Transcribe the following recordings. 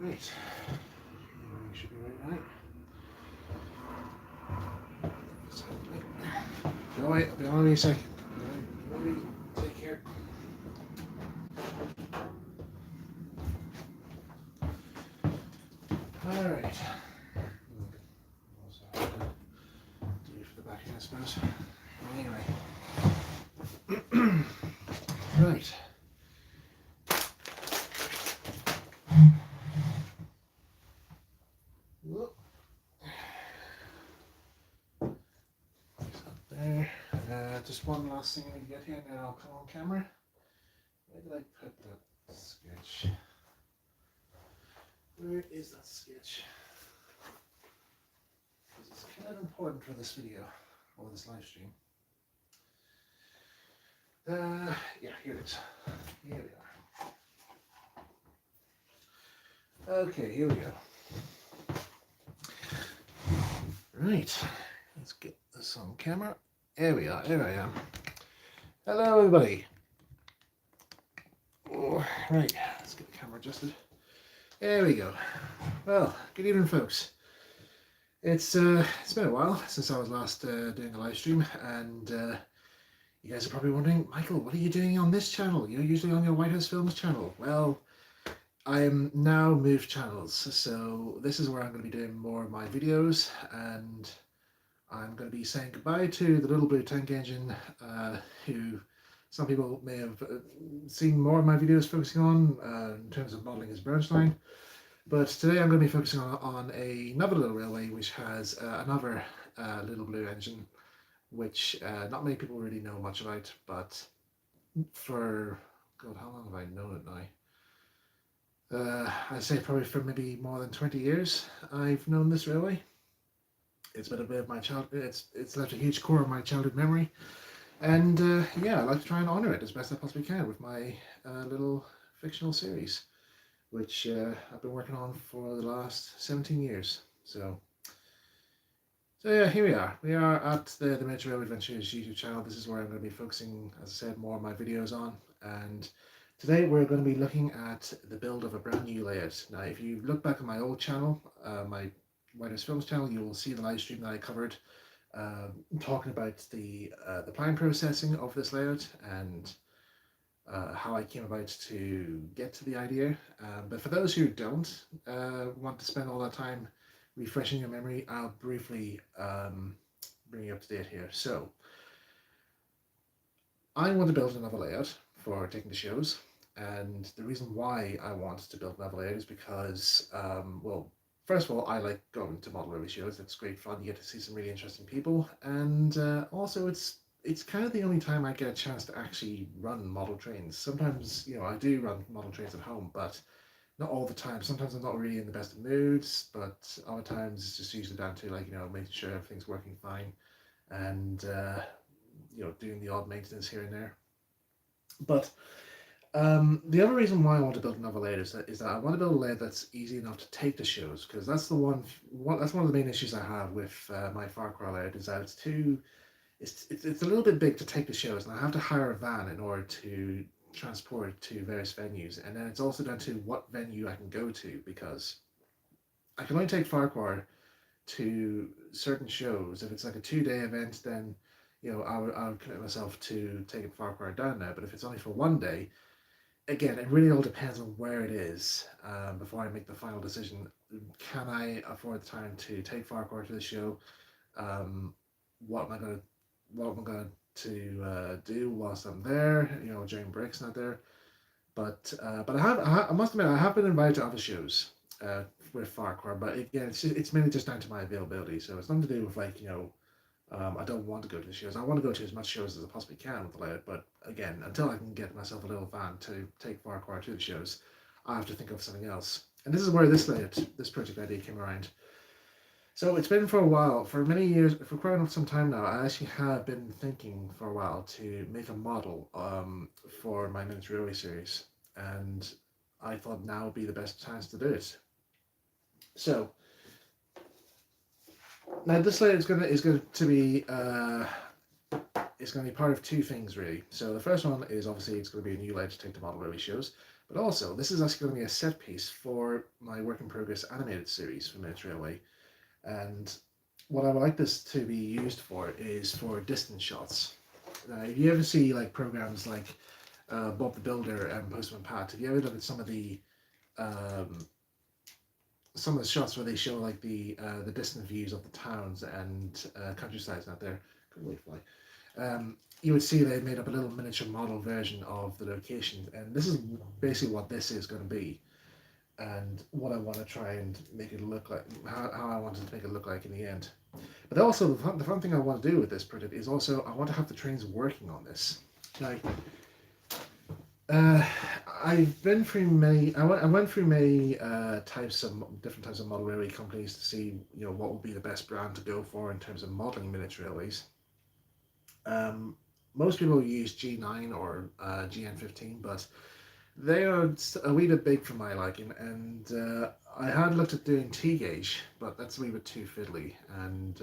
Right. Everything should be right. No, wait, I'll be on in a second. Take care. Alright. Also, do it for the back end, I suppose. Anyway. Right. Whoop. There. Just one last thing I need to get here, and then I'll come on camera. Where did I put that sketch? Where is that sketch? Because it's kind of important for this video, or this live stream. Yeah, here it is. Here we are. Okay, here we go. Right, let's get this on camera. There we are, here I am. Hello everybody. Oh, right, let's get the camera adjusted. There we go. Well, good evening folks. It's been a while since I was last doing a live stream, and you guys are probably wondering, Michael, what are you doing on this channel? You're usually on your White House Films channel. Well, I'm now moved channels, so this is where I'm going to be doing more of my videos, and I'm going to be saying goodbye to the Little Blue Tank Engine, who some people may have seen more of my videos focusing on in terms of modelling his Bernstein. But today I'm going to be focusing on another little railway which has another Little Blue engine, which not many people really know much about, but for, God, how long have I known it now? I'd say probably for maybe more than 20 years I've known this railway. It's been a bit of my childhood, it's left a huge core of my childhood memory, and yeah, I like to try and honour it as best I possibly can with my little fictional series, which I've been working on for the last 17 years. So yeah, here we are. We are at the Miniature Railway Adventures YouTube channel. This is where I'm going to be focusing, as I said, more of my videos on. And today we're going to be looking at the build of a brand new layout. Now, if you look back at my old channel, my White House Films channel, you will see the live stream that I covered talking about the plan processing of this layout and how I came about to get to the idea. But for those who don't want to spend all that time refreshing your memory, I'll briefly bring you up to date here. So I want to build another layout for taking the shows, and the reason why I want to build another layout is because, well, first of all, I like going to model railway shows. It's great fun. You get to see some really interesting people, and also it's kind of the only time I get a chance to actually run model trains. Sometimes, you know, I do run model trains at home, but not all the time. Sometimes I'm not really in the best of moods, but other times it's just usually down to, like, you know, making sure everything's working fine, and you know, doing the odd maintenance here and there. But the other reason why I want to build another layout is that I want to build a layout that's easy enough to take to shows, because that's that's one of the main issues I have with my Farquhar layout, is that it's a little bit big to take to shows, and I have to hire a van in order to transport it to various venues, and then it's also down to what venue I can go to, because I can only take Farquhar to certain shows. If it's like a 2-day event, then, you know, I would commit myself to taking Farquhar down there. But if it's only for 1 day, again, it really all depends on where it is before I make the final decision. Can I afford the time to take Farquhar to the show? What am I going to do whilst I'm there? You know, during breaks, not there. But I must admit, I have been invited to other shows with Farquhar, but again, it's mainly just down to my availability. So it's nothing to do with, like, you know, I don't want to go to the shows. I want to go to as much shows as I possibly can with the layout, but again, until I can get myself a little van to take Farquhar to the shows, I have to think of something else. And this is where this layout, this project idea came around. So it's been for a while, for many years, for quite some time now. I actually have been thinking for a while to make a model for my miniature railway series, and I thought now would be the best chance to do it. So now this layout is going to be it's going to be part of two things, really. So the first one is, obviously, it's going to be a new layout to take to model railway shows, But also, this is actually going to be a set piece for my work in progress animated series for Miniature Railway. And what I would like this to be used for is for distance shots. If you ever see like programs like Bob the Builder and Postman Pat, if you ever look at um, some of the shots where they show like the distant views of the towns and countrysides out there, good way fly. You would see they made up a little miniature model version of the location, and this is basically what this is going to be, and what I want to try and make it look like, how I wanted to make it look like in the end. But also, the fun thing I want to do with this project is also I want to have the trains working on this. Like, uh, I've been through many. I went through many different types of model railway companies to see what would be the best brand to go for in terms of modeling miniature railways. Um, Most people use G9 or GN15, but they are a wee bit big for my liking, and I had looked at doing T gauge, but that's a wee bit too fiddly. And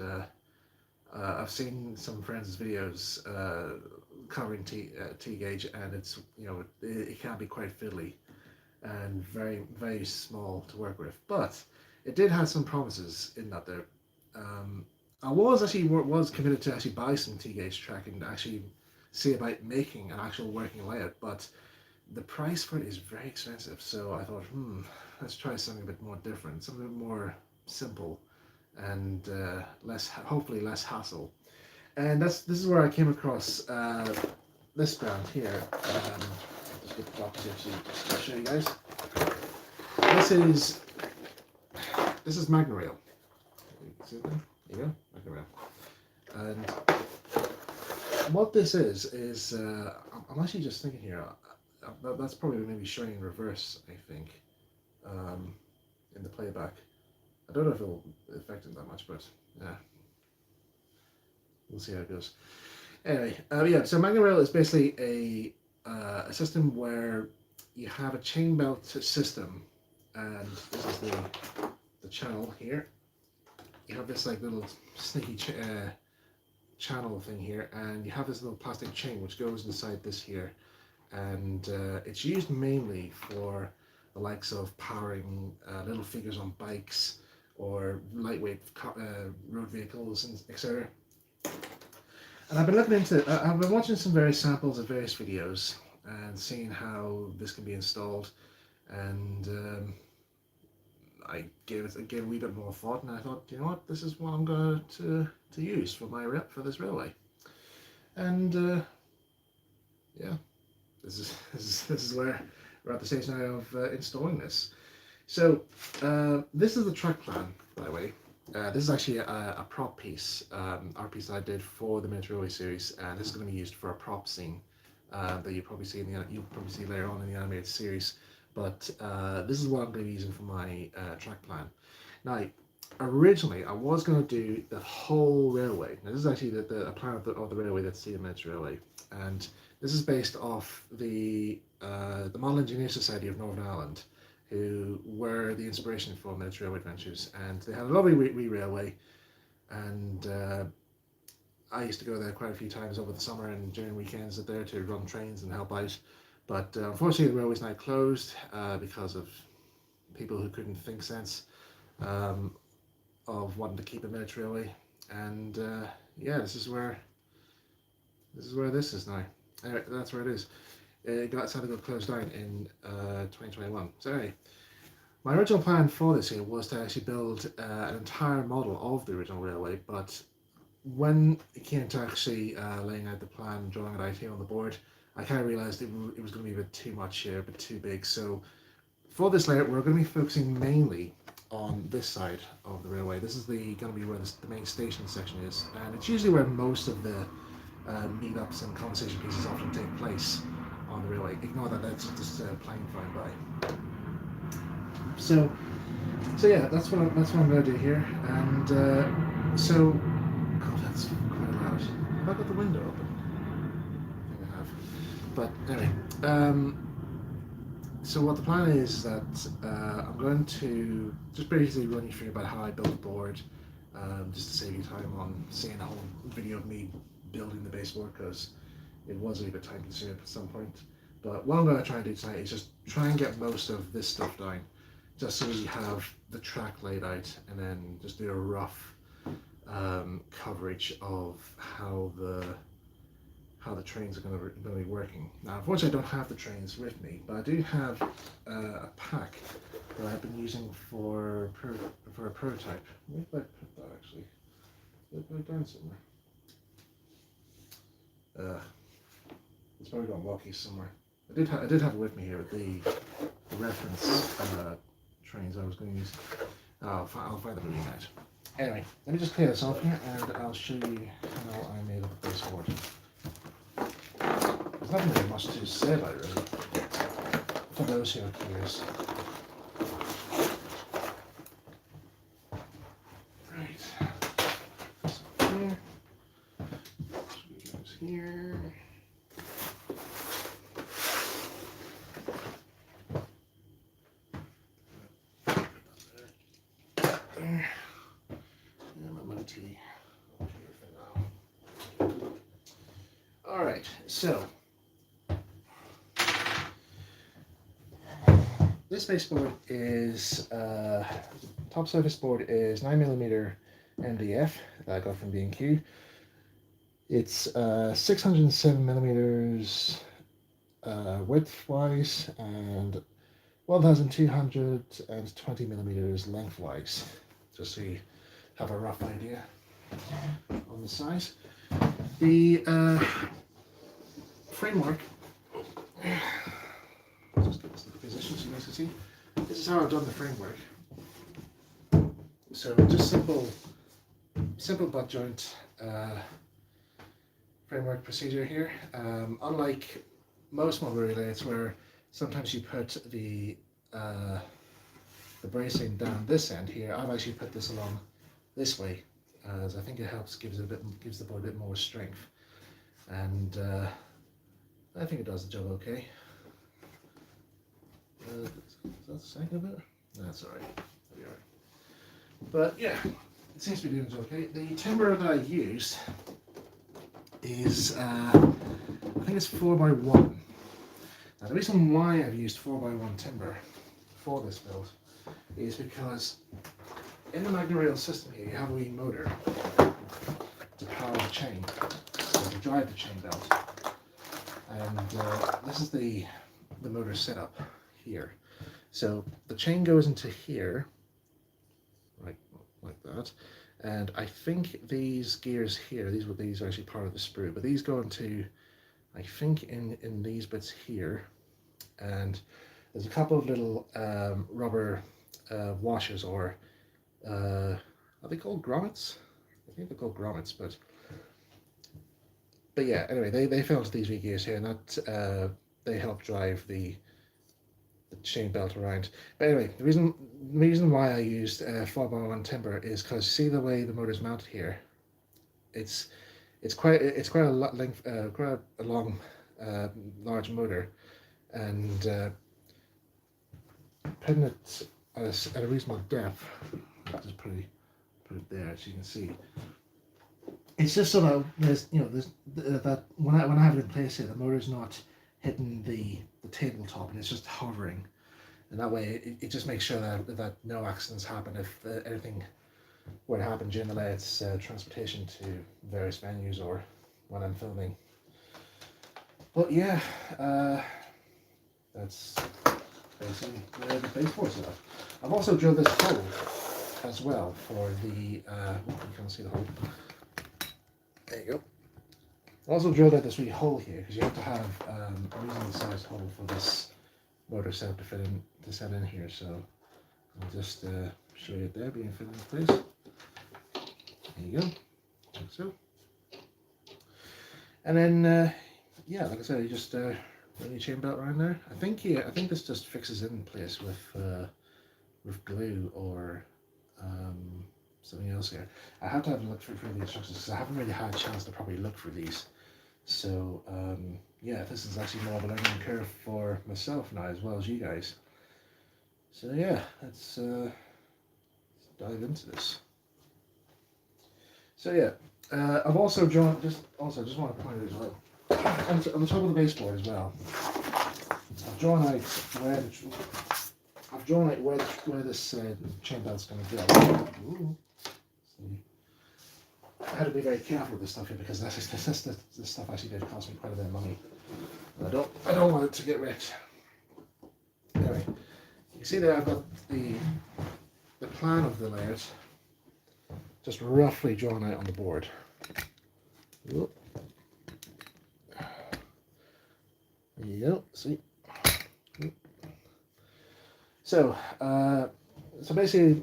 I've seen some friends' videos covering T gauge, and it can be quite fiddly and very very small to work with. But it did have some promises in that there. Um, I was committed to actually buy some T gauge tracking to actually see about making an actual working layout, but the price for it is very expensive. So I thought, let's try something a bit more different, something a bit more simple, and hopefully less hassle. And this is where I came across this brand here. Just get the box here to show you guys. This is Magnorail. See it there? There you go, Magnorail. And what this is I'm actually just thinking here. That's probably maybe showing in reverse, I think, in the playback. I don't know if it'll affect it that much, but yeah, we'll see how it goes. Anyway, yeah, so Magnorail is basically a system where you have a chain belt system, and this is the channel here. You have this like little sneaky channel thing here, and you have this little plastic chain which goes inside this here, and it's used mainly for the likes of powering little figures on bikes or lightweight road vehicles, and etc. And I've been watching some various samples of various videos and seeing how this can be installed, and I gave it a wee bit more thought, and I thought, you know what, this is what I'm going to use for this railway, and yeah, this is where we're at the stage now of installing this. So this is the track plan, by the way. This is actually a prop piece, art piece that I did for the Miniature Railway series, and this is going to be used for a prop scene that you'll probably see later on in the animated series. But this is what I'm going to be using for my track plan. Now, originally I was going to do the whole railway. Now, this is actually a plan of the railway that's the Miniature Railway, and this is based off the Model Engineer Society of Northern Ireland, who were the inspiration for Miniature Railway Adventures, and they had a lovely wee railway, and I used to go there quite a few times over the summer and during weekends there to run trains and help out. But unfortunately the railway's now closed because of people who couldn't think sense of wanting to keep a miniature railway, and yeah, this is where this is now. Anyway, that's where it is. It got closed down in 2021. So anyway, my original plan for this here was to actually build an entire model of the original railway, but when it came to actually laying out the plan, drawing it out here on the board, I kind of realized it was going to be a bit too much here, a bit too big. So for this layout, we're going to be focusing mainly on this side of the railway. This is going to be where the main station section is, and it's usually where most of the meetups and conversation pieces often take place on the railway. Ignore that, that's just a plane flying by. So yeah, that's what I'm going to do here, and so, God, that's quite loud. Have I got the window open? I think I have. But anyway, so what the plan is that I'm going to just basically run you through about how I built the board, just to save you time on seeing a whole video of me building the baseboard, because it was a bit time consuming at some point. But what I'm going to try and do tonight is just try and get most of this stuff down, just so we have the track laid out, and then just do a rough coverage of how the trains are going to be working. Now, unfortunately, I don't have the trains with me, but I do have a pack that I've been using for a prototype. Where did I put that actually? Did I put it down somewhere? It's probably got walkies somewhere. I did have it with me here with the reference trains I was going to use. I'll find the movie out. Anyway, let me just clear this off here, and I'll show you how I made up a baseboard. There's nothing really much to say about it, really, for those who are curious. Right. So here. Goes here. There. And my mug tea over here for now. All right, so this baseboard is top surface board is 9mm MDF that I got from B&Q. It's 607mm width-wise and 1220mm lengthwise, just so you have a rough idea on the size. The framework, just get this in position so you guys can see. This is how I've done the framework. So just simple butt joint framework procedure here. Unlike most modular relays, where sometimes you put the bracing down this end here, I've actually put this along this way, as I think it helps, gives the board a bit more strength, and I think it does the job okay. Is that the second of it? That's alright. That'll be alright. But yeah, it seems to be doing it okay. The timber that I used is I think it's 4x1. Now the reason why I've used 4x1 timber for this build is because in the MagnaRail system here you have a wee motor to power the chain, or to drive the chain belt, and this is the motor setup here. So the chain goes into here, like that, and I think these gears here, these are actually part of the sprue, but these go into, I think, in these bits here, and there's a couple of little rubber washers, or are they called grommets? I think they're called grommets, but yeah, anyway, they fell into these wee gears here, and that they help drive the chain belt around. But anyway, the reason why I used 4x1 timber is because see the way the motor's mounted here. It's quite a lot length, quite a long, large motor, and putting it at a reasonable depth. I'll just put it there so you can see. It's just so that there's that when I have it in place here, the motor's not hitting the tabletop, and it's just hovering, and that way it just makes sure that no accidents happen if anything were to happen during the lay's transportation to various venues or when I'm filming. But yeah, that's basically the baseboard setup. I've also drilled this hole as well for the you can't see the hole. There you go. Also drilled out this wee hole here because you have to have a reasonable sized hole for this motor setup to set in here. So I'll just show you it there being fitted in place. There you go, like so. And then yeah, like I said, you just run your chain belt around there. I think this just fixes in place with glue or something else here. I have to have a look through the instructions because I haven't really had a chance to probably look through these. So yeah, this is actually more of a learning curve for myself now as well as you guys. So yeah, let's dive into this. So yeah, I've also drawn, just want to point out as well, on the top of the baseboard as well, I've drawn out where where this chain belt's going to go. Ooh. See. I had to be very careful with this stuff here because this stuff actually did cost me quite a bit of money. And I don't want it to get wrecked. Anyway, you see there I've got the plan of the layout just roughly drawn out on the board. Whoop. There you go. See. So basically,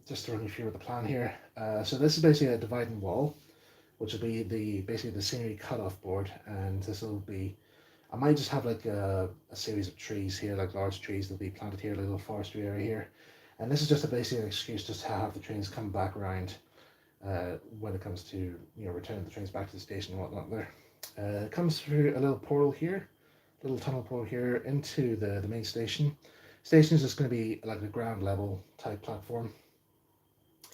just to run you through the plan here. So this is basically a dividing wall, which will be basically the scenery cutoff board, and this will be. I might just have like a series of trees here, like large trees that'll be planted here, a little forestry area here, and this is just basically an excuse just to have the trains come back around when it comes to returning the trains back to the station and whatnot. There, it comes through a little portal here, little tunnel portal here into the main station. Station is just going to be like a ground level type platform,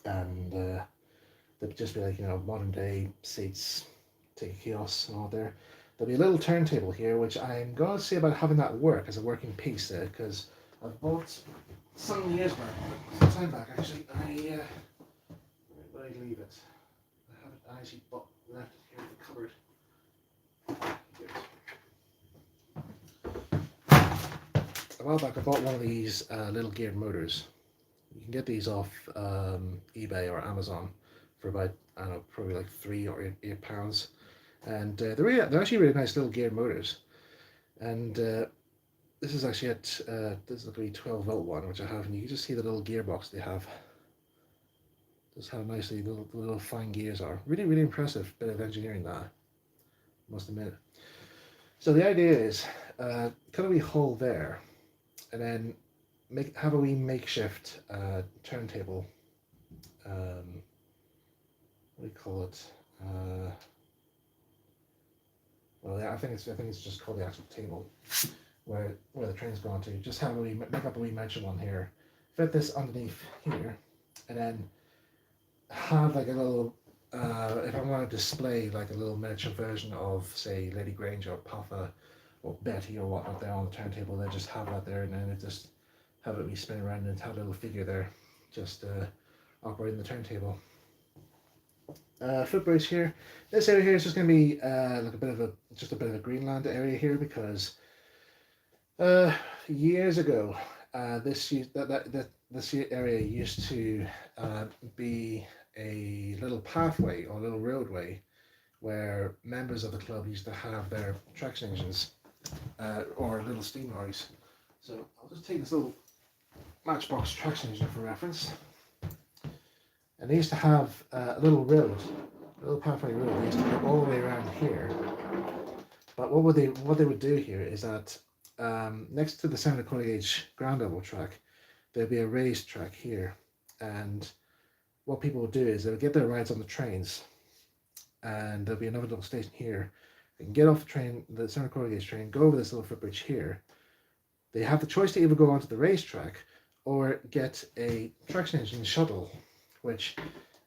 and there'll just be like modern day seats, ticket kiosks and all there. There'll be a little turntable here, which I'm going to see about having that work as a working piece there, because I've bought some years back, some time back actually. Where did I leave it? I haven't actually left it here in the cupboard. A while back I bought one of these little geared motors. You can get these off eBay or Amazon for about, I don't know, probably like £3 or £8. And they're actually really nice little geared motors. And this is actually this is like a 12-volt one, which I have, and you can just see the little gearbox they have. Just how nicely the little fine gears are. Really, really impressive bit of engineering that, must admit. So the idea is cut a wee hole there, and then have a wee makeshift turntable. What do you call it? Well, yeah, I think it's just called the actual table where the train's gone to. Just have make up a wee mention one here. Fit this underneath here, and then have like a little. If I want to display like a little miniature version of, say, Lady Granger or Puffa or Betty or whatnot there on the turntable, then just have that there, and then just have it spin around and have a little figure there, just operating the turntable. Footbridge here. This area here is just going to be like a bit of a Greenland area here, because years ago this area used to be a little pathway or a little roadway where members of the club used to have their traction engines or little steam lorries. So I'll just take this little Matchbox traction engine for reference. And they used to have a little road, a little pathway road. They used to go all the way around here. But what they would do here is that next to the 7/4 gauge ground level track, there'd be a raised track here. And what people would do is they would get their rides on the trains, and there'll be another little station here. They can get off the train, the 7/4 gauge train, go over this little footbridge here. They have the choice to either go onto the racetrack or get a traction engine shuttle, which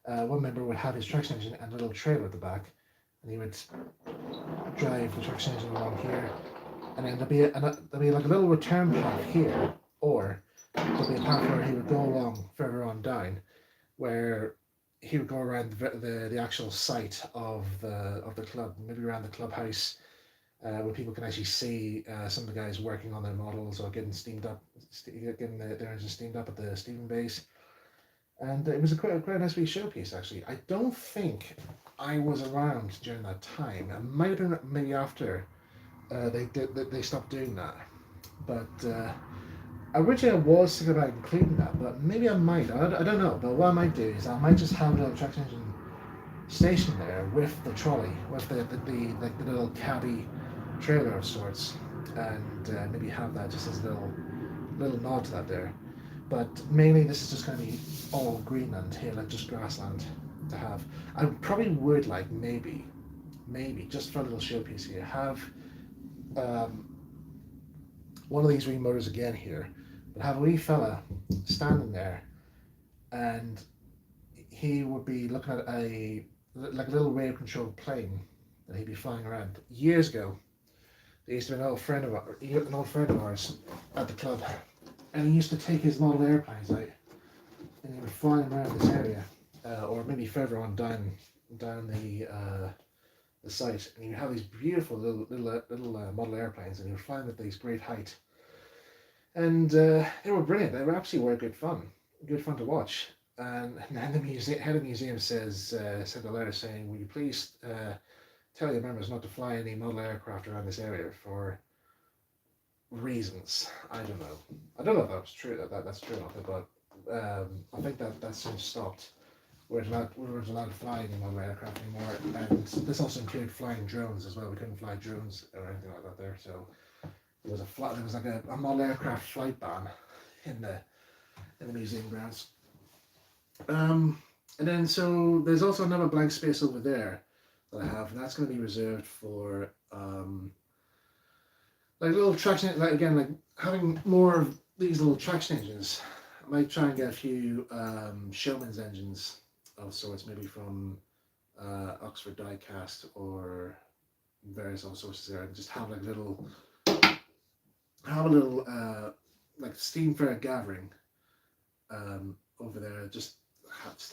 one member would have his traction engine and a little trailer at the back, and he would drive the traction engine along here, and then there'll be like a little return path here, or there'll be a path where he would go along further on down, where he would go around the actual site of the club, maybe around the clubhouse, where people can actually see some of the guys working on their models or getting steamed up, getting their engines steamed up at the steaming base. And it was quite a nice wee showpiece, actually. I don't think I was around during that time. It might have been maybe after they stopped doing that. But originally I was thinking about including that, but maybe I might. I don't know. But what I might do is I might just have a little traction engine station there with the trolley, with the little cabby trailer of sorts, and maybe have that just as a little nod to that there. But mainly this is just going to be all Greenland here, like just grassland to have. I probably would like maybe just for a little showpiece here, have one of these wee motors again here, but have a wee fella standing there, and he would be looking at a little radio controlled plane that he'd be flying around. Years ago, There used to be an old friend of ours at the club, and he used to take his model airplanes out, and he would fly them around this area, or maybe further on down the site, and you have these beautiful little model airplanes, and you were flying at these great height, and they were brilliant. They were absolutely good fun to watch. And then the head of the museum sent a letter saying, "Will you please tell your members not to fly any model aircraft around this area for reasons." I don't know. I don't know if that's true. That's true or not, but I think that's since stopped. We weren't allowed to fly any model aircraft anymore, and this also included flying drones as well. We couldn't fly drones or anything like that there. So there was like a model aircraft flight ban in the museum grounds. And then so there's also another blank space over there that I have, and that's going to be reserved for like little traction, like again, like having more of these little traction engines. I might try and get a few Showman's engines of sorts, maybe from Oxford Diecast or various other sources there, and just have like have a little like steam fair gathering over there. Just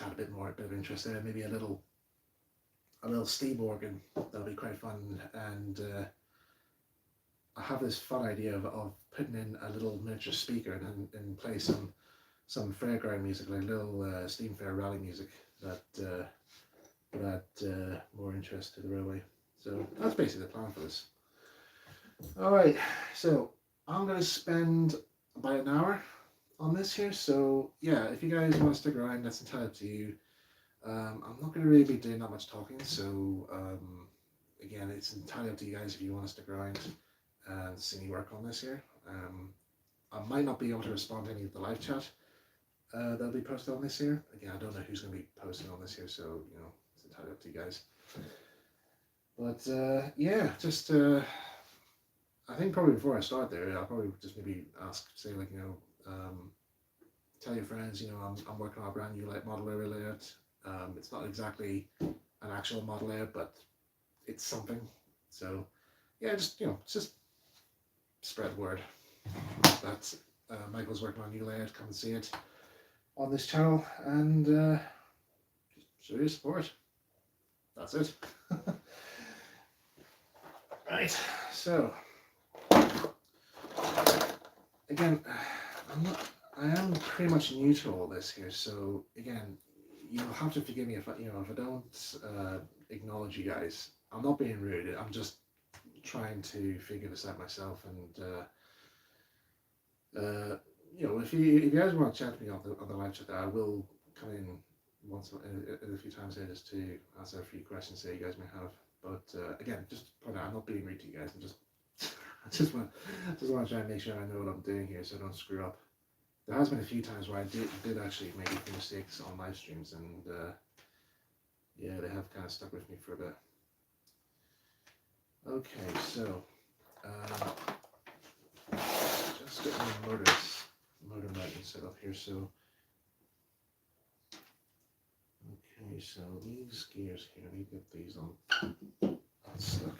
had a bit of interest there. Maybe a little steam organ, that'll be quite fun. And I have this fun idea of putting in a little miniature speaker and play some fairground music, like little steam fair rally music that would add more interest to the railway. So that's basically the plan for this. Alright, so I'm going to spend about an hour on this here, so yeah, if you guys want to stick around, that's entirely up to you. I'm not going to really be doing that much talking, so again, it's entirely up to you guys if you want to stick around and see me work on this here. I might not be able to respond to any of the live chat that'll be posted on this here. Again, I don't know who's going to be posting on this here, so you know, it's entirely up to you guys. But yeah, just I think probably before I start there, I'll probably just maybe say like, you know, tell your friends, you know, I'm working on a brand new model area layout. It's not exactly an actual model layout, but it's something. So yeah, just, you know, just spread the word that Michael's working on a new layout. Come and see it on this channel, and just show your support. That's it. Right, so again, I am pretty much new to all this here, so again, you'll have to forgive me if I don't acknowledge you guys. I'm not being rude. I'm just trying to figure this out myself, and you know, if you guys want to chat to me on the live chat, I will come in a few times here just to answer a few questions that you guys may have. But again, just point out, I'm not being rude to you guys. I just want to try and make sure I know what I'm doing here, so I don't screw up. There has been a few times where I did actually make a few mistakes on live streams, and yeah, they have kind of stuck with me for a bit. Okay, so just get my motor mounting set up here. So okay, so these gears here, I need to get these on stuck.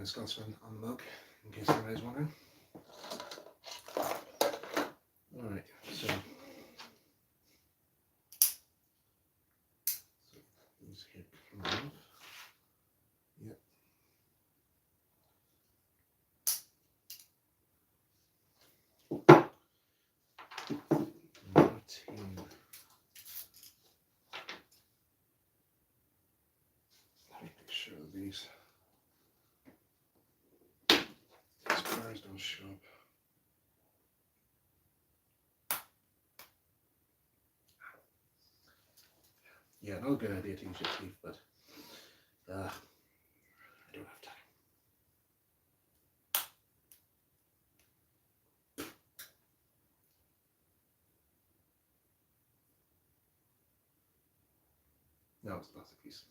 Scotsman on the mug, in case anybody's wondering. Alright, so these here come off. Yep. Number 2. Let me make sure of these bars don't show up. Yeah, no good idea to use your teeth, but I don't have time. No, it's a plastic piece.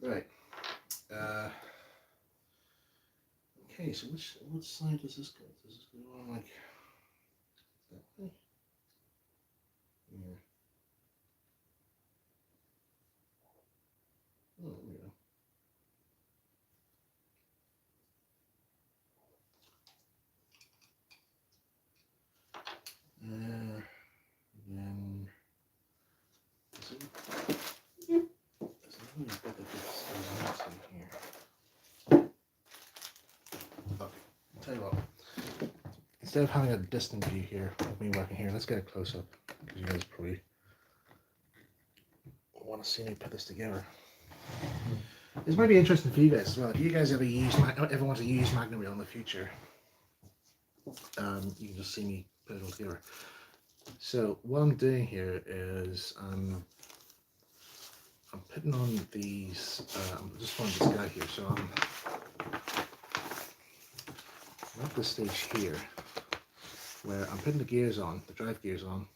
Right. Okay, so what side does this go? Does this go on like that way? Yeah. Oh, there we go. Then is it, is there really a bit that gets in here? Okay, tell you what. Instead of having a distant view here of me working here, let's get a close up because you guys probably want to see me put this together. This might be interesting for you guys as well. If you guys ever want to use Magna Reel in the future, you can just see me put it all together. So what I'm doing here is I'm putting on these. I'm just on this guy here. So I'm at this stage here where I'm putting the gears on, the drive gears on,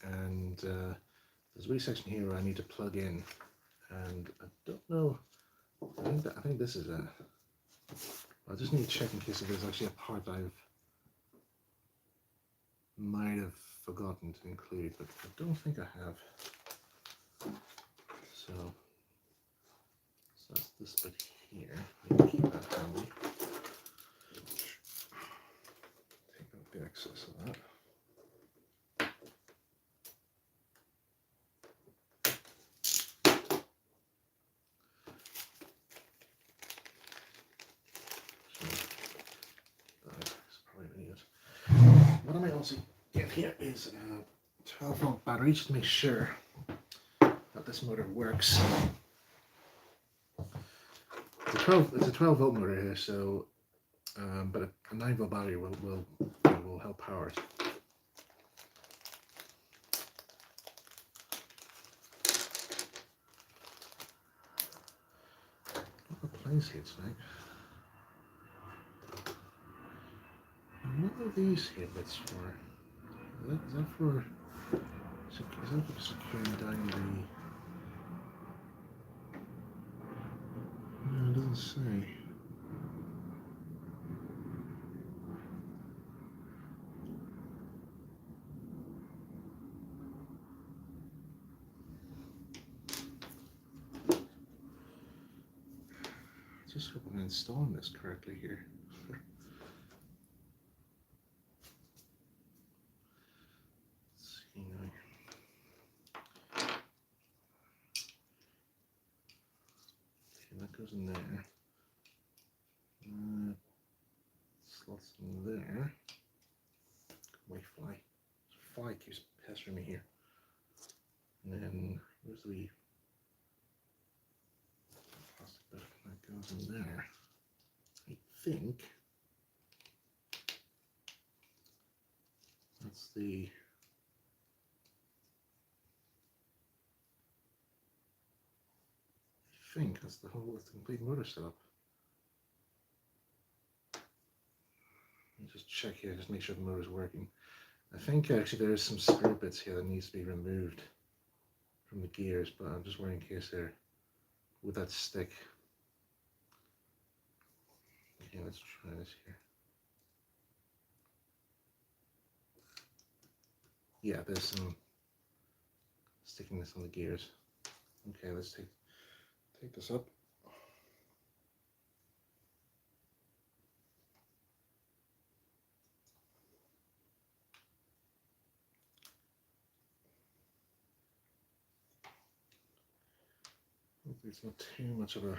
and there's a wee section here where I need to plug in, and I don't know. I think this is it. I just need to check in case if there's actually a part I might have forgotten to include, but I don't think I have. So that's this bit here. I can keep that handy. Take out the excess of that. What I might also get here is a 12-volt battery just to make sure that this motor works. It's a 12-volt motor here, so but a 9-volt battery will help power it. What are place here tonight? What are these here bits for? Is that for securing down the... No, it doesn't say. Just hope I'm installing this correctly here. Let's see now. Okay, that goes in there. Slots in there. My fly keeps pestering me here. And then where's the plastic bit that goes in there? I think that's the that's the complete motor setup. Let me just check here, just make sure the motor's working. I think actually there is some screw bits here that needs to be removed from the gears, but I'm just worried in case they're with that stick. Okay, let's try this here. Yeah, there's some stickiness on the gears. Okay, let's take this up. Hopefully it's not too much of an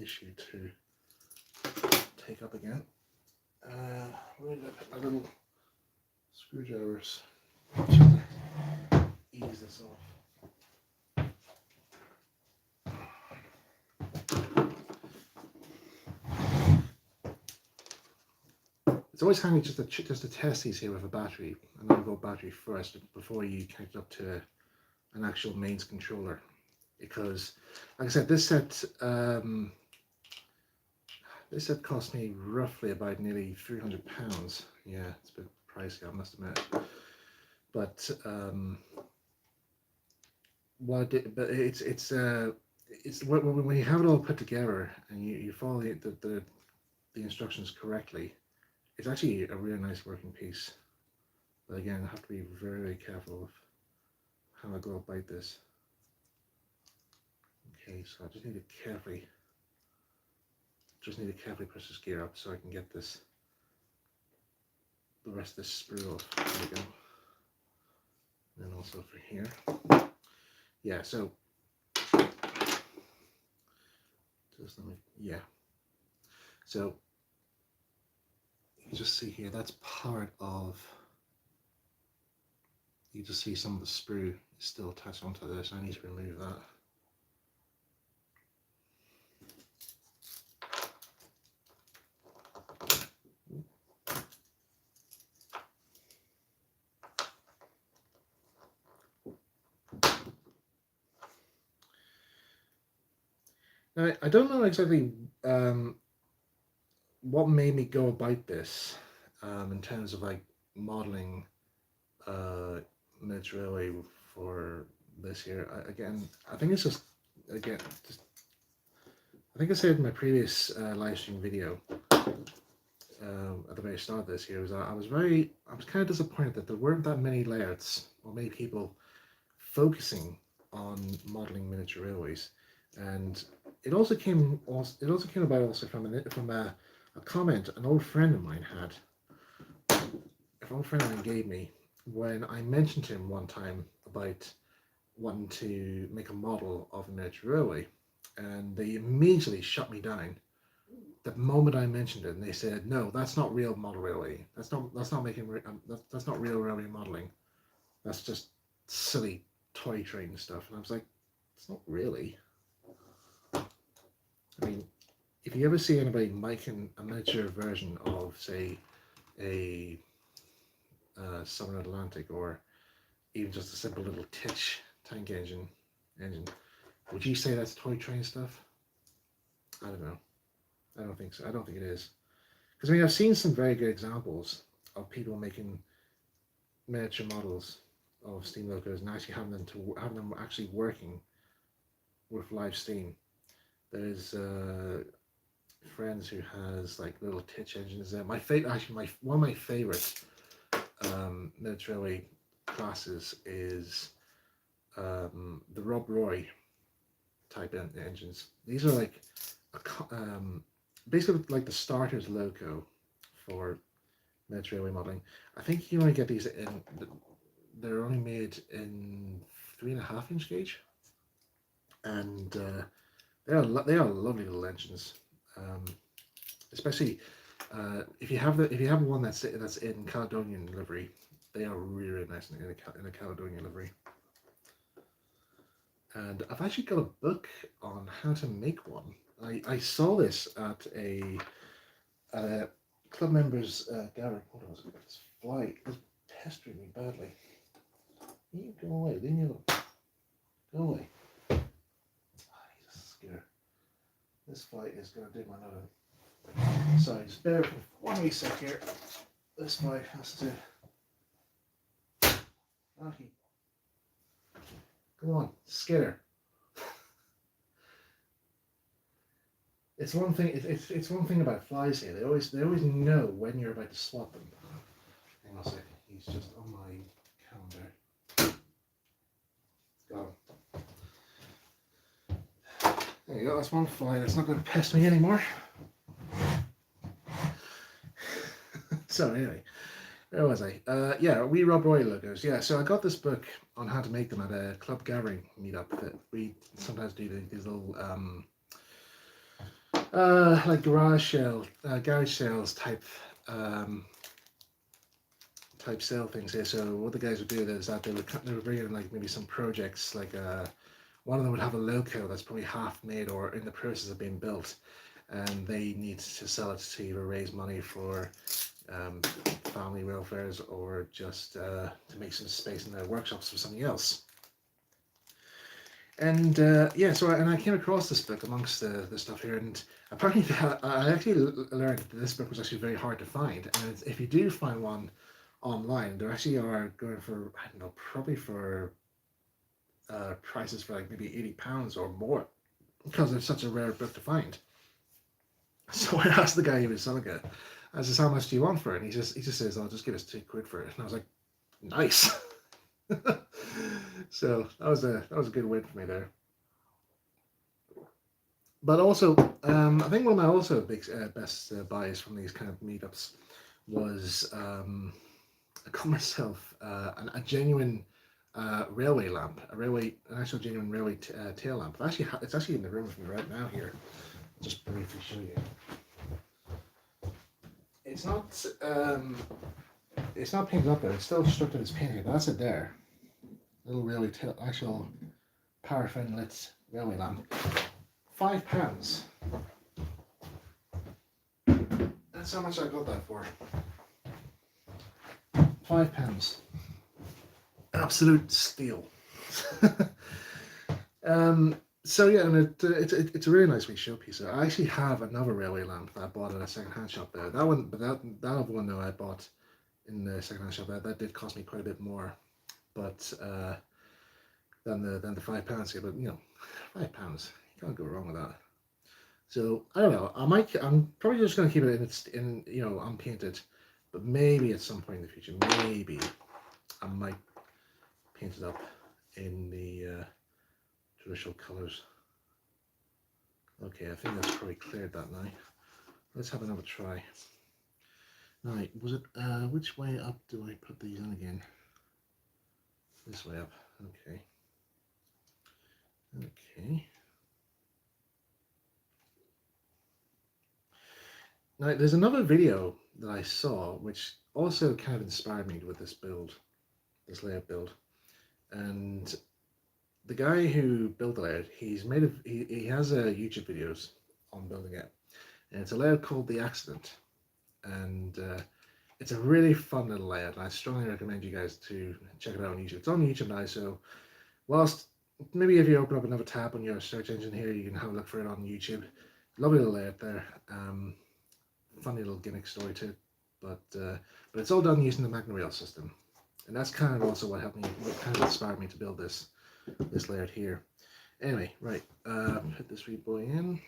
issue to take up again. Where did I put my little screwdrivers? Ease this off. It's always handy just to test these here with a battery, a 9-volt battery first before you connect it up to an actual mains controller, because, like I said, this set cost me roughly about nearly £300. Yeah, it's a bit pricey, I must admit. But it's when you have it all put together and you follow the the instructions correctly, it's actually a really nice working piece. But again, I have to be very, very careful of how I go about this. Okay, so I just need to carefully push this gear up so I can get the rest of this sprue off. There we go. And then also for here. Yeah, so just let me, yeah. So you just see here, that's part of, you just see some of the sprue is still attached onto this. I need to remove that. Now, I don't know exactly what made me go about this in terms of like modeling miniature railway for this year. I think it's just, I think I said in my previous live stream video at the very start of this year, was that I was kind of disappointed that there weren't that many layouts or many people focusing on modeling miniature railways. And it also came about also from a comment an old friend of mine gave me when I mentioned to him one time about wanting to make a model of a miniature railway, and they immediately shut me down the moment I mentioned it, and they said, "No, that's not real model railway. That's not real railway modeling. That's just silly toy train stuff." And I was like, "It's not really." I mean, if you ever see anybody making a miniature version of, say, a Southern Atlantic, or even just a simple little Titch tank engine, would you say that's toy train stuff? I don't know. I don't think so. I don't think it is. Because I mean, I've seen some very good examples of people making miniature models of steam locos and actually having them actually working with live steam. There's friends who has like little Titch engines there. One of my favorite miniature railway classes is the Rob Roy type engines. These are like basically like the starter's loco for miniature railway modeling. I think you only get these they're only made in 3.5-inch gauge, and they are lovely little engines. Especially if you have one that's in Caledonian livery, they are really, really nice in a Caledonian livery. And I've actually got a book on how to make one. I saw this at a club members gathering. What was it? This fly is pestering me badly. You go away, leave me alone. Go away. Oh, he's a scare. This fly is going to do my nut. Sorry, just bear with me 1 wee sec here. This fly has to. Come on, skitter. It's one thing. It's one thing about flies here. They always know when you're about to swat them. Hang on a second. He's just on my calendar. Got him. There you go. That's one fly that's not going to pest me anymore. So anyway, where was I? Yeah, we Rob Roy logos. Yeah, so I got this book on how to make them at a club gathering meetup that we sometimes do these little like garage sales type sale things here. So what the guys would do is that they would bring in like maybe some projects, like one of them would have a loco that's probably half made or in the process of being built, and they need to sell it to either raise money for family welfares or just to make some space in their workshops for something else. And yeah, so I came across this book amongst the stuff here, and apparently I actually learned that this book was actually very hard to find. And if you do find one online, they actually are going for, I don't know, probably for prices for like maybe £80 or more, because it's such a rare book to find. So I asked the guy who was selling it, I says, how much do you want for it? And he just says, I'll just give us £2 for it. And I was like, nice. So that was a good win for me there. But also, I think one of my also big best buys from these kind of meetups was I got myself a genuine railway lamp, an actual genuine railway tail lamp. It's actually in the room with me right now here. Just briefly show you. It's not painted up there. It's still structured as painted. That's it there. Little railway tail, actual paraffin lit railway lamp. £5. That's how much I got that for. £5. Absolute steal. So yeah, and it's a really nice wee showpiece. I actually have another railway lamp that I bought at a second-hand shop there. That one, but that other one though I bought in the second-hand shop. That did cost me quite a bit more, but than the £5 here. But you know, £5, you can't go wrong with that. So I don't know. I'm probably just gonna keep it in unpainted, but maybe at some point in the future, maybe I might paint it up in the traditional colours. Okay, I think that's probably cleared that now. Let's have another try. Right, was it which way up do I put these in again? This way up. Okay. Okay. Now, there's another video that I saw which also kind of inspired me with this build, this layout build. And the guy who built the layout, he has YouTube videos on building it. And it's a layout called The Accident. And it's a really fun little layout. And I strongly recommend you guys to check it out on YouTube. It's on YouTube now, so whilst maybe if you open up another tab on your search engine here, you can have a look for it on YouTube. Lovely little layout there. Funny little gimmick story too, but it's all done using the Magna Rail system, and that's kind of also what kind of inspired me to build this layout here. Anyway, right, put this wee boy in,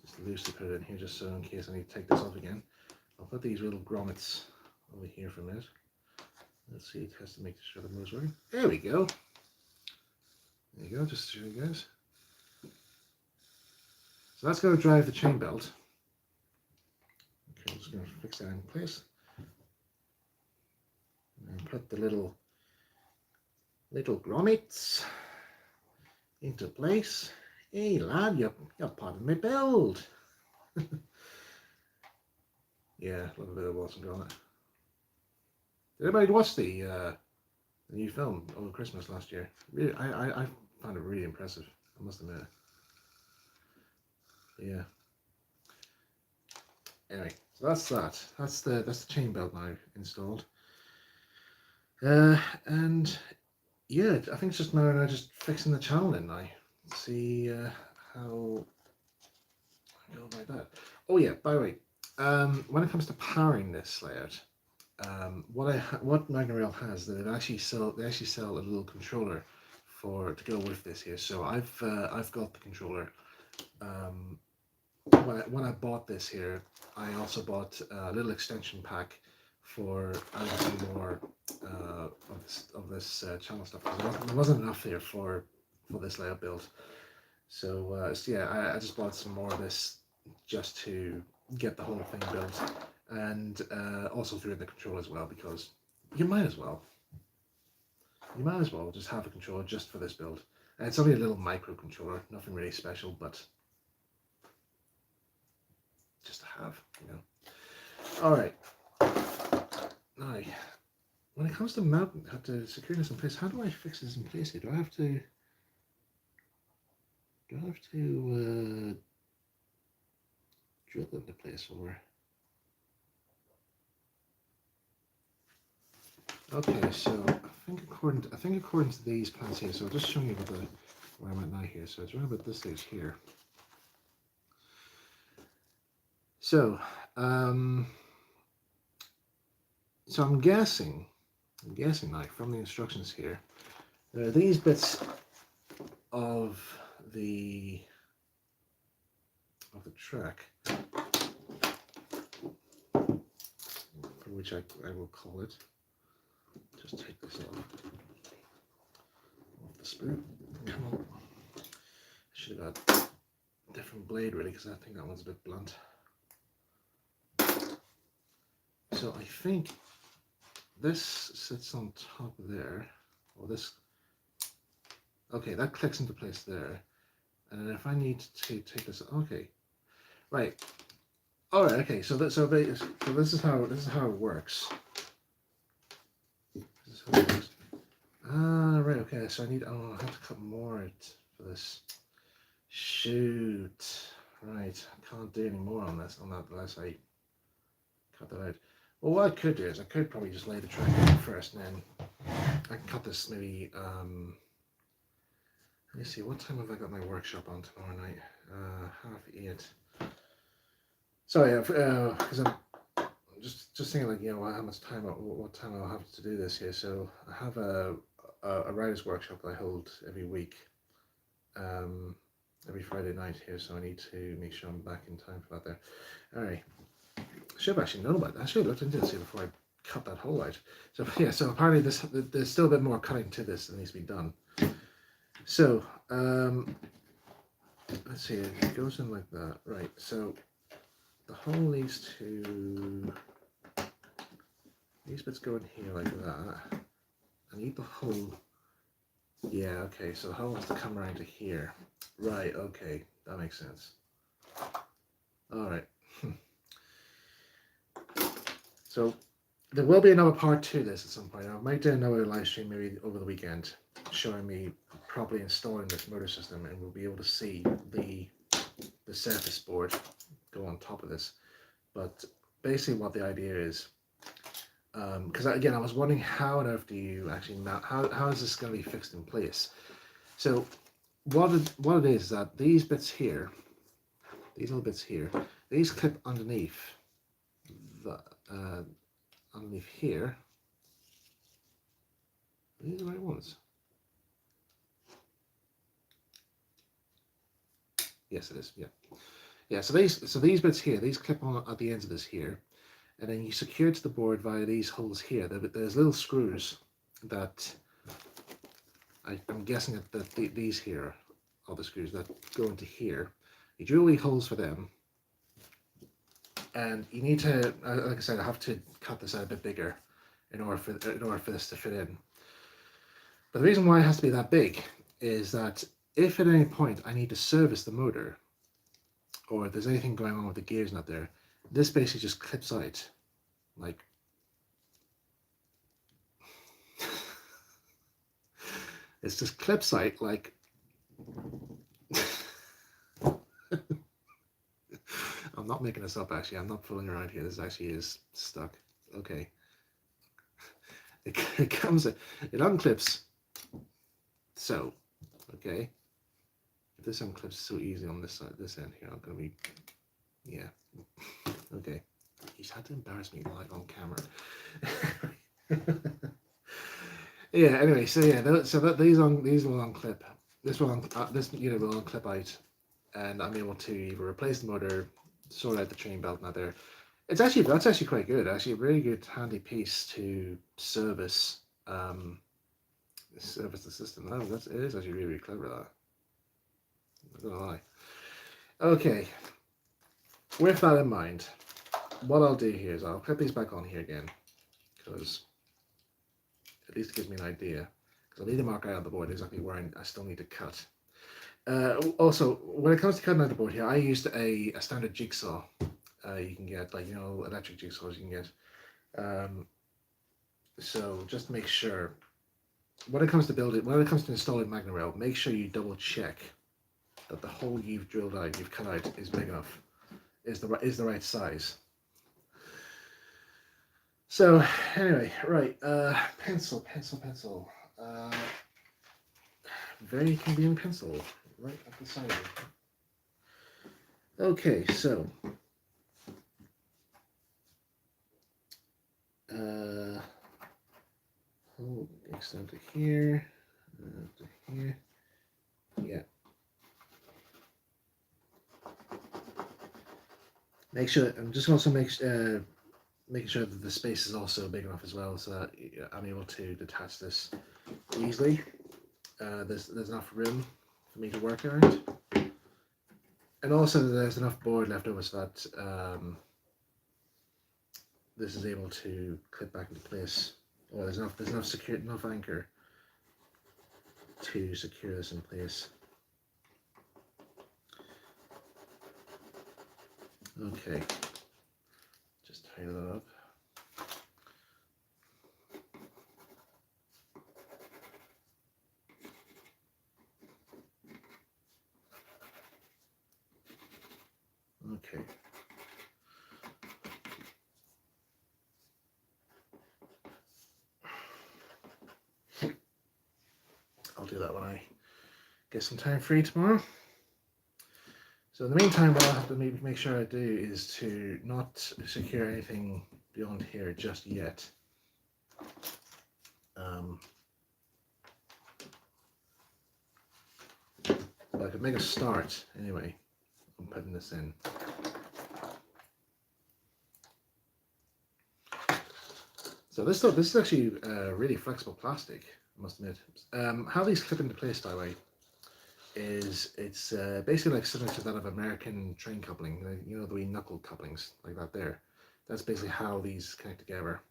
just loosely put it in here, just so in case I need to take this off again. I'll put these little grommets over here for a minute. Let's see, it has to make sure the motor's working. There we go. There you go, just to show you guys. So that's going to drive the chain belt. I'm just going to fix that in place and put the little grommets into place. Hey lad, you're part of my build. Yeah, a little bit of Wilson Grommet. Did anybody watch the new film over Christmas last year? Really, I found it really impressive, I must admit. Yeah. Anyway, so that's that. That's the chain belt now installed. And yeah, I think it's just now just fixing the channel in now. See how I go about that. Oh yeah, by the way, when it comes to powering this layout, what Magna Rail has, that they actually sell a little controller to go with this here. So I've got the controller. When I bought this here, I also bought a little extension pack for adding some more of this channel stuff. There wasn't enough here for this layout build. So yeah, I just bought some more of this just to get the whole thing built, and also threw in the controller as well, because you might as well just have a controller just for this build. And it's only a little micro controller, nothing really special, but just to have, you know. All right. Now, when it comes to mounting, to securing this in place, how do I fix this in place here? Do I have to drill it into place, or? Okay, so I think according to these plans here, so I'll just show you where I'm at now here. So it's around about this stage here. So, so I'm guessing now from the instructions here, there are these bits of the of the track, for which I will call it. Just take this off the spool. Come on. I should have had a different blade really, because I think that one's a bit blunt. So I think this sits on top there, or this. Okay, that clicks into place there, and then if I need to take this, okay, right, all right, okay. So this is how it works. This is how it works. Ah, right, okay. So I have to cut more for this. Shoot, right. I can't do any more on that unless I cut that out. Well, what I could do is I could probably just lay the track out first, and then I can cut this maybe. Let me see. What time have I got my workshop on tomorrow night? 8:30. Sorry, because I'm just thinking like, how much time, what time I'll have to do this here. So I have a writer's workshop that I hold every week, every Friday night here. So I need to make sure I'm back in time for that there. All right. I should have actually known about that. I should have looked into this here before I cut that hole out. So yeah, so apparently there's still a bit more cutting to this that needs to be done. So let's see, it goes in like that, right? So the hole needs to, these bits go in here like that. I need the hole. Yeah, okay. So the hole has to come around to here. Right. Okay, that makes sense. All right. So there will be another part to this at some point. I might do another live stream maybe over the weekend, showing me properly installing this motor system, and we'll be able to see the surface board go on top of this. But basically what the idea is, because again, I was wondering how on earth do you actually mount, how is this going to be fixed in place? So what it is that these bits here, these little bits here, these clip underneath the underneath here. Are these the right ones? Yes, it is. Yeah, yeah. So these bits here, these clip on at the ends of this here, and then you secure it to the board via these holes here. There's little screws that I'm guessing that these here are the screws that go into here. You drill wee holes for them, and you need to, like I said, I have to cut this out a bit bigger in order for this to fit in. But the reason why it has to be that big is that if at any point I need to service the motor, or if there's anything going on with the gears not there, this basically just clips out, like it's just clips out like I'm not making this up actually, I'm not fooling around here, this actually is stuck. Okay. It unclips, so, okay. If this unclips so easy on this side, this end here, I'm gonna be, yeah, okay. He's had to embarrass me live on camera. Yeah. Anyway, so yeah, these will unclip. This unit will unclip out, and I'm able to either replace the motor, sort out the chain belt not there. That's actually quite good. Actually, a really good handy piece to service the system. It is actually really, really clever. That, I'm not gonna lie. Okay, with that in mind, what I'll do here is I'll clip these back on here again, because at least it gives me an idea. Because I need to mark out on the board exactly where I still need to cut. Also, when it comes to cutting out the board here, I used a standard jigsaw. You can get, like, electric jigsaws you can get. So just make sure, when it comes to installing MagnaRail, make sure you double check that the hole you've cut out is big enough, is the right size. So anyway, right, pencil. Very convenient pencil, right at the side. Okay, so hole extend to here, to here, yeah. make sure I'm just also making sure that the space is also big enough as well, so that I'm able to detach this easily. There's enough room for me to work around, and also there's enough board left over so that this is able to clip back into place. Or there's enough anchor to secure this in place. Okay, just tighten that up. Okay. I'll do that when I get some time free tomorrow. So in the meantime, what I'll have to make sure I do is to not secure anything beyond here just yet. But I could make a start anyway. I'm putting this in. So this is actually really flexible plastic, I must admit. How these clip into place, by the way, is it's basically like similar to that of American train coupling. You know, the wee knuckle couplings like that there. That's basically how these connect together.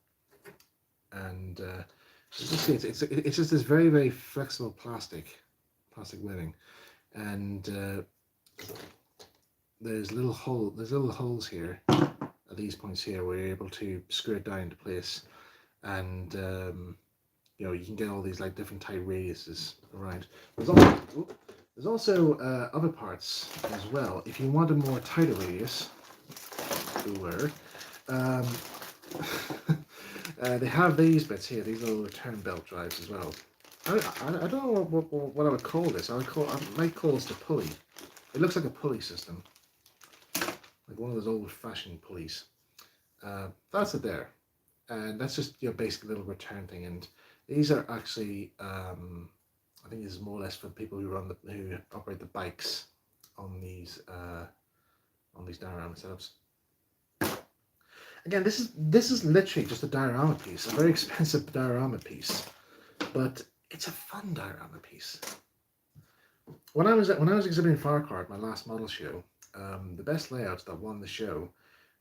And it's just this very, very flexible plastic webbing. And there's little holes here at these points here where you're able to screw it down into place, and you know, you can get all these like different tight radiuses around. There's also other parts as well. If you want a more tighter radius, they have these bits here, these little return belt drives as well. I don't know what I would call this. I might call this the pulley. It looks like a pulley system, like one of those old-fashioned pulleys. That's it there, and that's just your basic little return thing. And these are actually, I think this is more or less for the people who operate the bikes on these diorama setups. Again, this is literally just a diorama piece, a very expensive diorama piece, but it's a fun diorama piece. When I was exhibiting Farquhar, my last model show, the best layout that won the show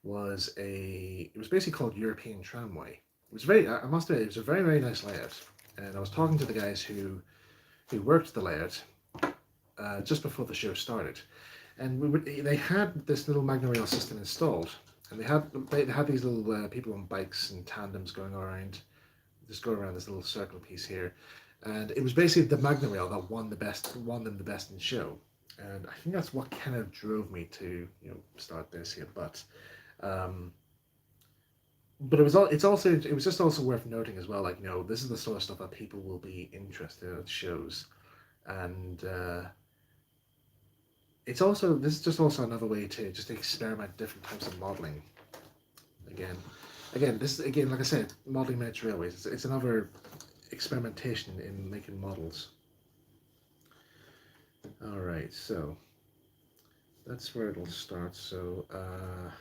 was it was basically called European Tramway. It was I must admit, it was a very, very nice layout. And I was talking to the guys who worked the layout just before the show started, and they had this little Magna Rail system installed, and they had these little people on bikes and tandems going around this little circle piece here, and it was basically the Magna Rail that won them the best in the show. And I think that's what kind of drove me to start this here. But it was just also worth noting as well, like, this is the sort of stuff that people will be interested in at shows. And this is just also another way to just experiment different types of modeling. Again, like I said, modeling miniature railways. It's another experimentation in making models. All right, so that's where it'll start. So I'll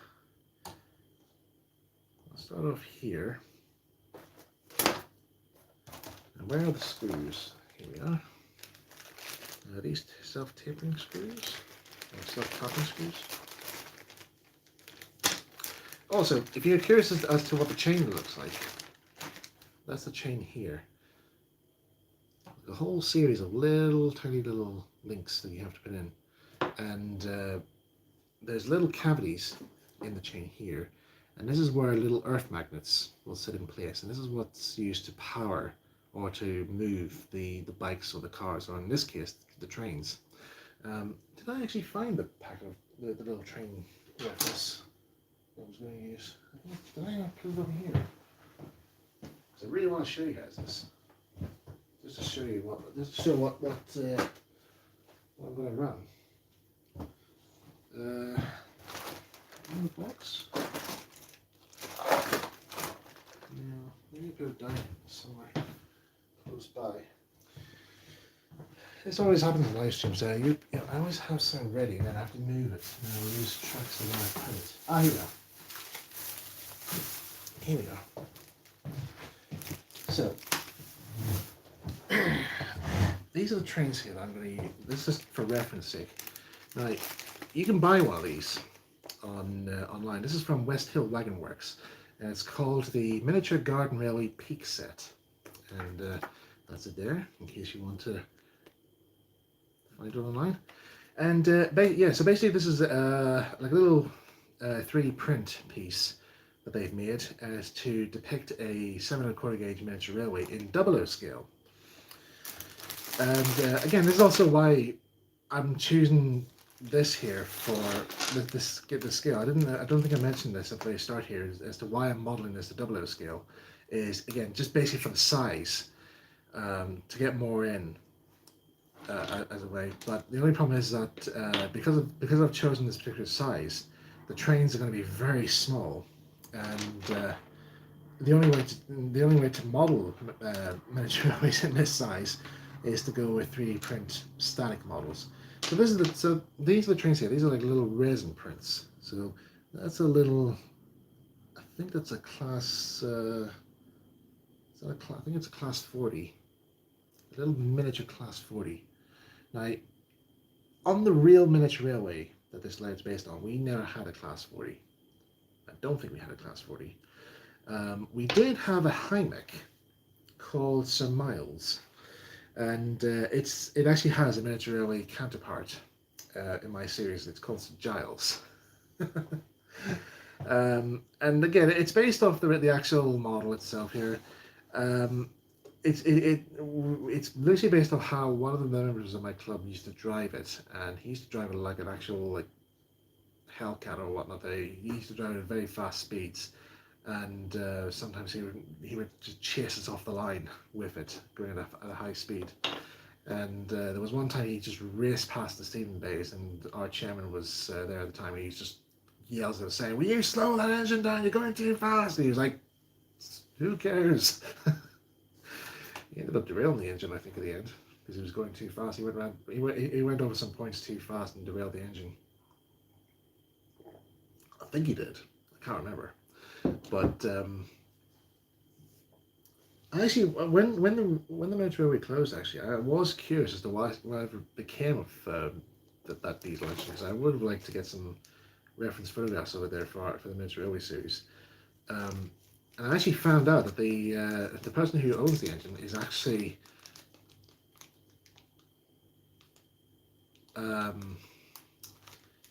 start off here. And where are the screws? Here we are. These self-tapering screws, or self-tapping screws. Also, if you're curious as to what the chain looks like, that's the chain here. A whole series of tiny little links that you have to put in, and there's little cavities in the chain here, and this is where little earth magnets will sit in place, and this is what's used to power or to move the bikes or the cars, or in this case, the trains. Did I actually find the pack of the little train reference I was going to use? Did I not put it over here? Because I really want to show you guys this. Just to show you what I'm going to run. In the box. Yeah, maybe put it down somewhere close by. This always happens in live streams. I always have something ready and then I have to move it. And I lose tracks of where I put it. Ah, here we go. Here we go. So, these are the trains here that I'm going to use. This is for reference sake. Now, you can buy one of these online. This is from West Hill Wagon Works. And it's called the Miniature Garden Railway Peak Set. And that's it there, in case you want to find it online. And yeah, so basically this is like a little 3D print piece that they've made to depict a 7¼ gauge miniature railway in 00 scale. And again, this is also why I'm choosing this here for this scale. I don't think I mentioned this at the very start here as to why I'm modeling this to 00 scale. Is again just basically for the size, to get more in. As a way, but the only problem is that because I've chosen this particular size, the trains are going to be very small, and the only way to model miniature railways in this size is to go with 3D print static models. So these are the trains here. These are like little resin prints. So that's a little. I think that's a class. I think it's a class 40. A little miniature class 40. Now, on the real miniature railway that this layout's based on, we never had a class 40. I don't think we had a class 40. We did have a Hymek called Sir Miles, and it actually has a miniature railway counterpart in my series. It's called Sir Giles. And again, it's based off the actual model itself here. It's literally based on how one of the members of my club used to drive it, and he used to drive it like an actual like Hellcat or whatnot. He used to drive it at very fast speeds, and sometimes he would just chase us off the line with it, going at a high speed. And there was one time he just raced past the steam bays, and our chairman was there at the time, and he just yells at us saying, "Will you slow that engine down? You're going too fast." And he was like, "Who cares?" He ended up derailing the engine, I think, at the end, because he was going too fast. He went over some points too fast and derailed the engine. I think he did. I can't remember. But actually, when the miniature railway closed, actually, I was curious as to whatever became of that diesel engine, because I would have liked to get some reference photographs over there for the miniature railway series. And I actually found out that the person who owns the engine is actually the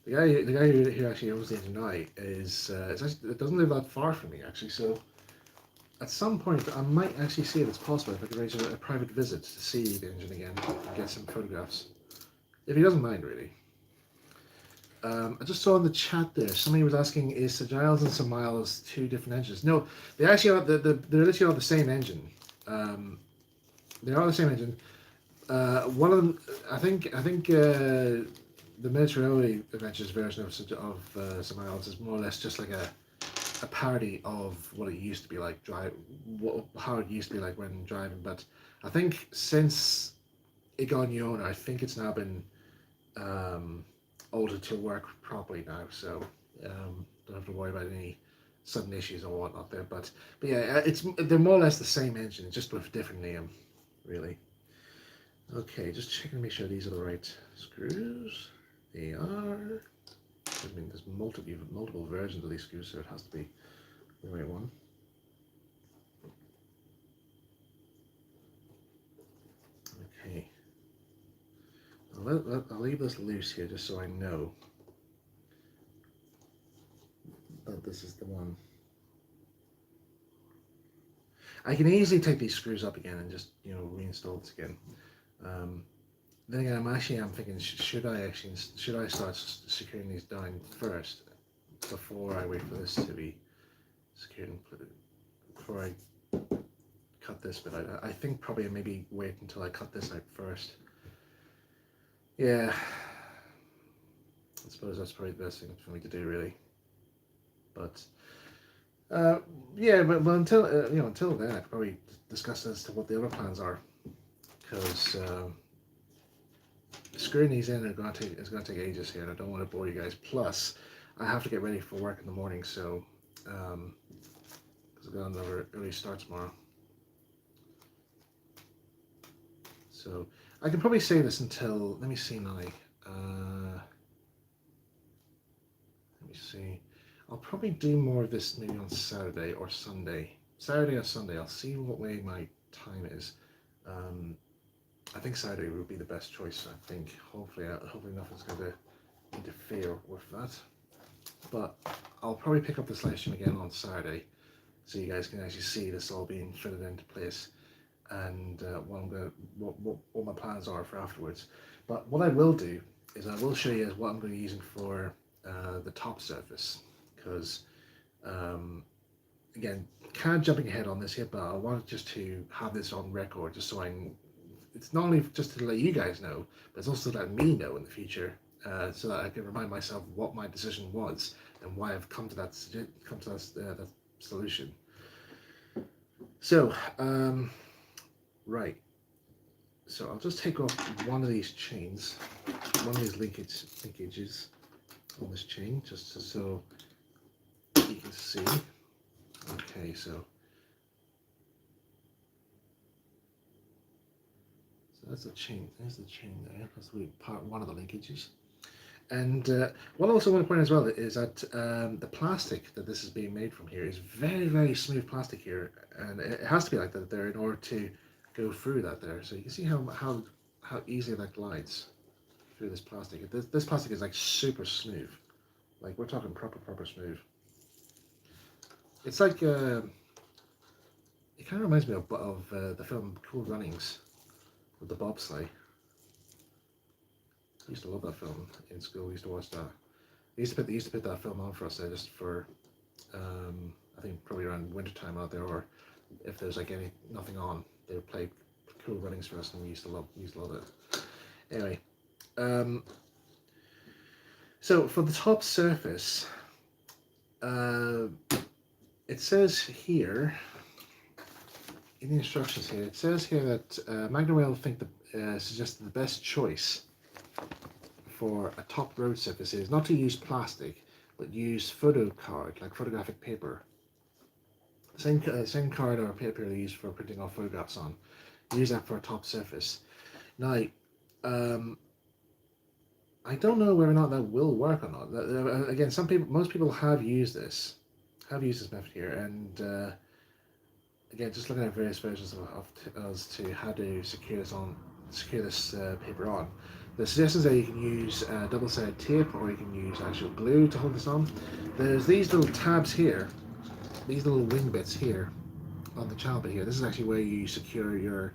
guy who actually owns the engine now it doesn't live that far from me, actually. So at some point I might actually see if it's possible if I could arrange a private visit to see the engine again and get some photographs, if he doesn't mind, really. I just saw in the chat there, somebody was asking, is Sir Giles and Sir Miles two different engines? No, they actually are, they're literally all the same engine. They are the same engine. One of them, I think the Miniature Railway Adventures version of Sir Miles is more or less just like a parody of what it used to be like, how it used to be like when driving. But I think since it got a new owner, I think it's now been altered to work properly now, so don't have to worry about any sudden issues or whatnot there. But yeah, they're more or less the same engine, just with a different name, really. Okay, just checking to make sure these are the right screws. They are. I mean, there's multiple versions of these screws, so it has to be the right one. Okay. I'll leave this loose here just so I know that this is the one. I can easily take these screws up again and just, reinstall this again. Then again, I'm thinking, should I start securing these down first before I wait for this to be secured and before I cut this bit out? I think probably maybe wait until I cut this out first. Yeah, I suppose that's probably the best thing for me to do, really. But yeah, but until until then, I could probably discuss as to what the other plans are, because screwing these in is going to take ages here, and I don't want to bore you guys. Plus, I have to get ready for work in the morning, so because I've got another early start tomorrow. So I can probably say this until, let me see now. Let me see. I'll probably do more of this maybe on Saturday or Sunday. Saturday or Sunday. I'll see what way my time is. I think Saturday would be the best choice. I think hopefully nothing's going to interfere with that. But I'll probably pick up this live stream again on Saturday, so you guys can actually see this all being fitted into place, and what my plans are for afterwards. But what I will do is I will show you what I'm going to be using for the top surface, because again, kind of jumping ahead on this here, but I wanted just to have this on record, just so it's not only just to let you guys know, but it's also to let me know in the future, so that I can remind myself what my decision was and why I've come to that solution. So, right. So I'll just take off one of these chains, one of these linkages on this chain, just so you can see. Okay, so that's the chain. There's the chain there. That's part one of the linkages. And what I also want to point out as well is that the plastic that this is being made from here is very, very smooth plastic here, and it has to be like that there in order to go through that there. So you can see how easily that glides through this plastic. This plastic is like super smooth, like we're talking proper smooth. It's like it kind of reminds me of the film Cool Runnings with the bobsleigh. I used to love that film in school. We used to watch that. They used to put that film on for us just for I think probably around winter time out there, or if there's like nothing on, they would play Cool Runnings for us, and we used to love it. Anyway, so for the top surface, it says here in the instructions here, it says here that Magnarail suggested the best choice for a top road surface is not to use plastic, but use photo card, like photographic paper. Same card or paper they use for printing off photographs on. Use that for a top surface. Now, I don't know whether or not that will work or not. Again, most people have used this method here, and again, just looking at various versions as to how to secure this paper on. The suggestions are you can use double-sided tape, or you can use actual glue to hold this on. There's these little tabs here, these little wing bits here on the channel bit here. This is actually where you secure you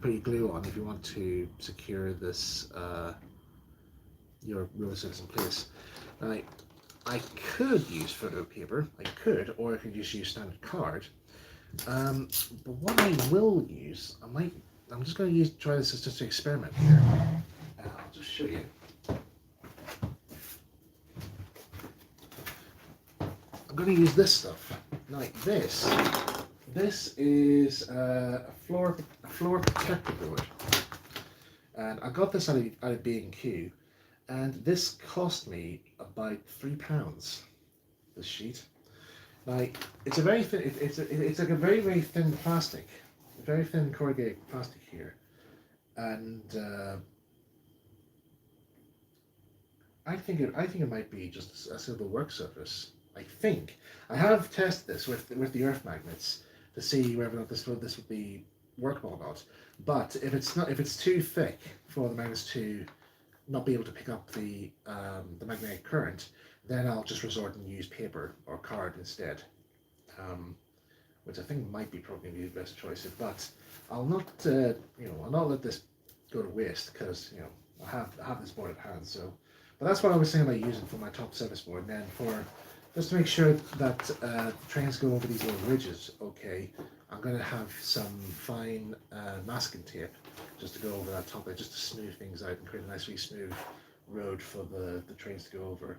put your glue on if you want to secure this your roller surface in place. Now, I could use photo paper, or I could just use standard card. But what I will use, I'm just going to try this as just an experiment here. I'll just show you. I'm going to use this stuff. Like this. This is a floor protector board, and I got this out of B&Q, and this cost me about £3. This sheet. Like, it's a very thin. It's like a very, very thin plastic, very thin corrugated plastic here, and I think it might be just a simple work surface. I think I have tested this with the earth magnets to see whether or not this would be workable or not. But if it's too thick for the magnets to not be able to pick up the magnetic current, then I'll just resort and use paper or card instead, which I think might be probably the best choice. But I'll not I'll not let this go to waste, because I have this board at hand. So, but that's what I was saying about using for my top surface board. And then just to make sure that the trains go over these little ridges, okay, I'm going to have some fine masking tape just to go over that top there, just to smooth things out and create a nice, really smooth road for the trains to go over.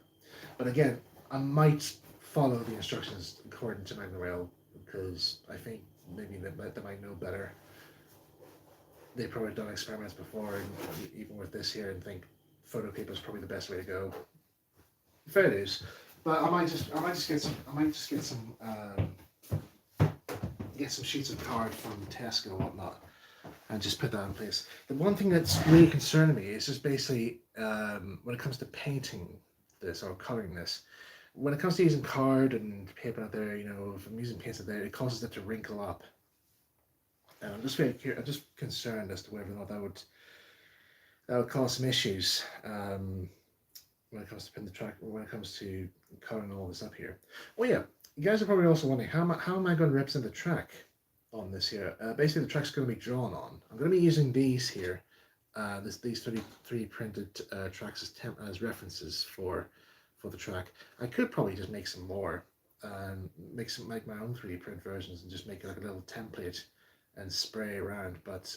But again, I might follow the instructions according to Magnarail, because I think maybe they might know better. they've probably done experiments before, and even with this here, and think photo paper is probably the best way to go. Fair dues. But I might just get some sheets of card from Tesco and whatnot, and just put that in place. The one thing that's really concerning me is just basically when it comes to painting this or coloring this. When it comes to using card and paper out there, if I'm using paints out there, it causes it to wrinkle up. And I'm just concerned as to whether or not that would cause some issues when it comes to pin the track, when it comes to coloring all this up here. Oh yeah, you guys are probably also wondering how am I going to represent the track on this here? Basically, the track's going to be drawn on. I'm going to be using these here, these 33 printed tracks as references for the track. I could probably just make some more, make my own 3D print versions and just make like a little template and spray around. But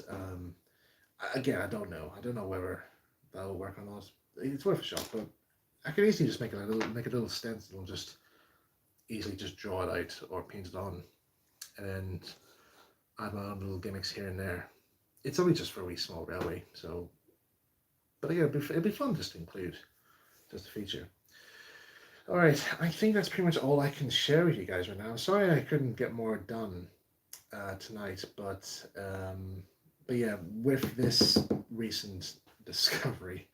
again, I don't know. I don't know whether that will work or not. It's worth a shot, but I could easily just make a little stencil and just easily just draw it out or paint it on, and add my own little gimmicks here and there. It's only just for a wee small railway, so. But again, it'd be fun just to include, just a feature. All right, I think that's pretty much all I can share with you guys right now. I'm sorry I couldn't get more done tonight, but yeah, with this recent discovery,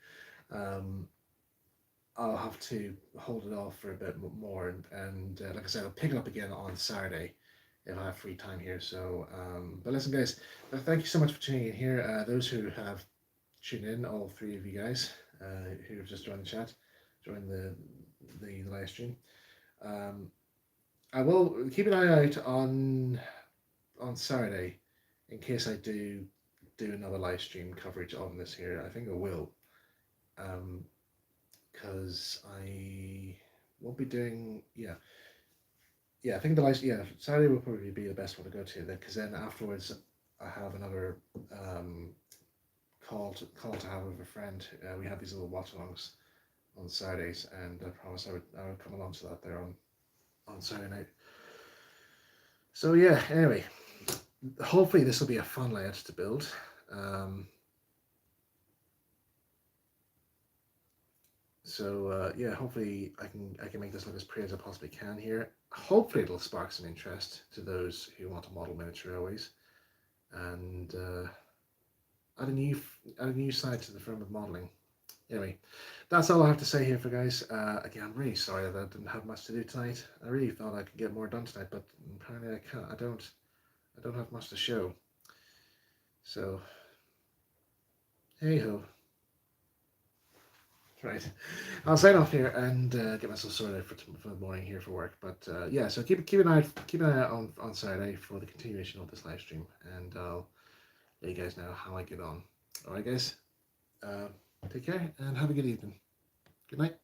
I'll have to hold it off for a bit more, and like I said, I'll pick it up again on Saturday if I have free time here. So, but listen, guys, thank you so much for tuning in here. Those who have tuned in, all 3 of you guys who have just joined the chat, joined the live stream. I will keep an eye out on Saturday in case I do another live stream coverage on this here. I think I will, because I won't be doing I think Saturday will probably be the best one to go to, because then afterwards I have another call to have with a friend. We have these little watch-alongs on Saturdays, and I promised I would come along to that there on Saturday night. So yeah, anyway, hopefully this will be a fun layout to build. So yeah, hopefully I can make this look as pretty as I possibly can here. Hopefully it'll spark some interest to those who want to model miniature railways, and add a new side to the firm of modeling. Anyway, that's all I have to say here for guys. Again, I'm really sorry that I didn't have much to do tonight. I really thought I could get more done tonight, but apparently I can't. I don't have much to show. So, hey ho. Right, I'll sign off here and get myself sorted for the morning here for work. But yeah, so keep an eye out on Saturday for the continuation of this live stream, and I'll let you guys know how I get on. All right, guys. Take care and have a good evening. Good night.